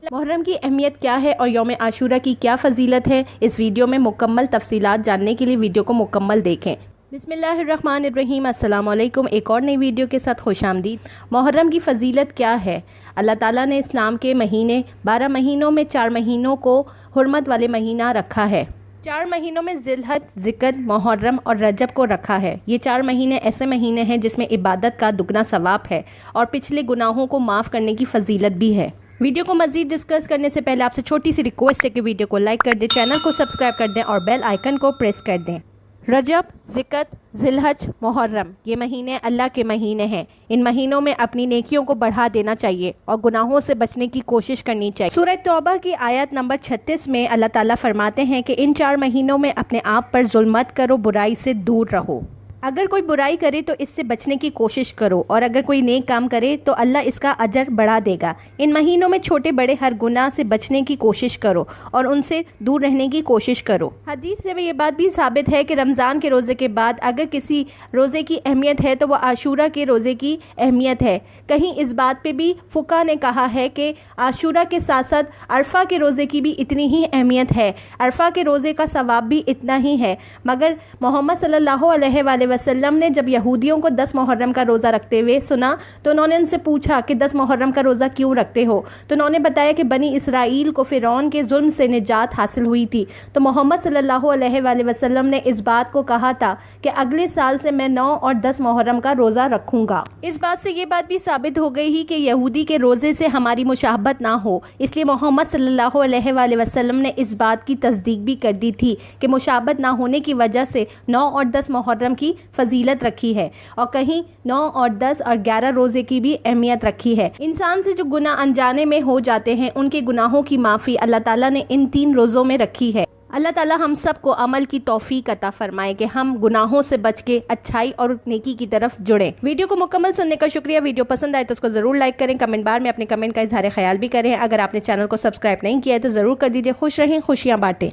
محرم کی اہمیت کیا ہے اور یوم عاشورہ کی کیا فضیلت ہے، اس ویڈیو میں مکمل تفصیلات جاننے کے لیے ویڈیو کو مکمل دیکھیں۔ بسم اللہ الرحمن الرحیم۔ السلام علیکم، ایک اور نئی ویڈیو کے ساتھ خوش آمدید۔ محرم کی فضیلت کیا ہے؟ اللہ تعالیٰ نے اسلام کے مہینے 12 مہینوں میں 4 مہینوں کو حرمت والے مہینہ رکھا ہے۔ 4 مہینوں میں ذی الحج، ذی-القعدہ، محرم اور رجب کو رکھا ہے۔ یہ 4 مہینے ایسے مہینے ہیں جس میں عبادت کا دگنا ثواب ہے اور پچھلے گناہوں کو معاف کرنے کی فضیلت بھی ہے۔ ویڈیو کو مزید ڈسکس کرنے سے پہلے آپ سے چھوٹی سی ریکویسٹ ہے کہ ویڈیو کو لائک کر دیں، چینل کو سبسکرائب کر دیں اور بیل آئیکن کو پریس کر دیں۔ رجب، ذی-القعدہ، ذی الحج، محرم، یہ مہینے اللہ کے مہینے ہیں۔ ان مہینوں میں اپنی نیکیوں کو بڑھا دینا چاہیے اور گناہوں سے بچنے کی کوشش کرنی چاہیے۔ سورہ توبہ کی آیت نمبر 36 میں اللہ تعالیٰ فرماتے ہیں کہ ان 4 مہینوں میں اپنے آپ پر ظلم مت کرو، برائی سے دور رہو۔ اگر کوئی برائی کرے تو اس سے بچنے کی کوشش کرو اور اگر کوئی نیک کام کرے تو اللہ اس کا اجر بڑھا دے گا۔ ان مہینوں میں چھوٹے بڑے ہر گناہ سے بچنے کی کوشش کرو اور ان سے دور رہنے کی کوشش کرو۔ حدیث سے یہ بات بھی ثابت ہے کہ رمضان کے روزے کے بعد اگر کسی روزے کی اہمیت ہے تو وہ عاشورہ کے روزے کی اہمیت ہے۔ کہیں اس بات پہ بھی فقہا نے کہا ہے کہ عاشورہ کے ساتھ ساتھ عرفہ کے روزے کی بھی اتنی ہی اہمیت ہے، عرفہ کے روزے کا ثواب بھی اتنا ہی ہے۔ مگر محمد صلی اللہ علیہ وآلہ وسلم نے جب یہودیوں کو 10 محرم کا روزہ رکھتے ہوئے سنا تو انہوں نے ان سے پوچھا کہ 10 محرم کا روزہ کیوں رکھتے ہو؟ تو انہوں نے بتایا کہ بنی اسرائیل کو فرعون کے ظلم سے نجات حاصل ہوئی تھی، تو محمد صلی اللہ علیہ وآلہ وسلم نے اس بات کو کہا تھا کہ اگلے سال سے میں 9 اور 10 محرم کا روزہ رکھوں گا۔ اس بات سے یہ بات بھی ثابت ہو گئی ہی کہ یہودی کے روزے سے ہماری مشابہت نہ ہو، اس لیے محمد صلی اللہ علیہ وآلہ وسلم نے اس بات کی تصدیق بھی کر دی تھی کہ مشابہت نہ ہونے کی وجہ سے 9 اور 10 محرم کی فضیلت رکھی ہے اور کہیں 9 اور 10 اور 11 روزے کی بھی اہمیت رکھی ہے۔ انسان سے جو گناہ انجانے میں ہو جاتے ہیں ان کے گناہوں کی معافی اللہ تعالیٰ نے ان 3 روزوں میں رکھی ہے۔ اللہ تعالیٰ ہم سب کو عمل کی توفیق عطا فرمائے کہ ہم گناہوں سے بچ کے اچھائی اور نیکی کی طرف جڑیں۔ ویڈیو کو مکمل سننے کا شکریہ۔ ویڈیو پسند آئے تو اس کو ضرور لائک کریں، کمنٹ بار میں اپنے کمنٹ کا اظہار خیال بھی کریں۔ اگر آپ نے چینل کو سبسکرائب نہیں کیا ہے تو ضرور کر دیجئے۔ خوش رہیں، خوشیاں بانٹیں۔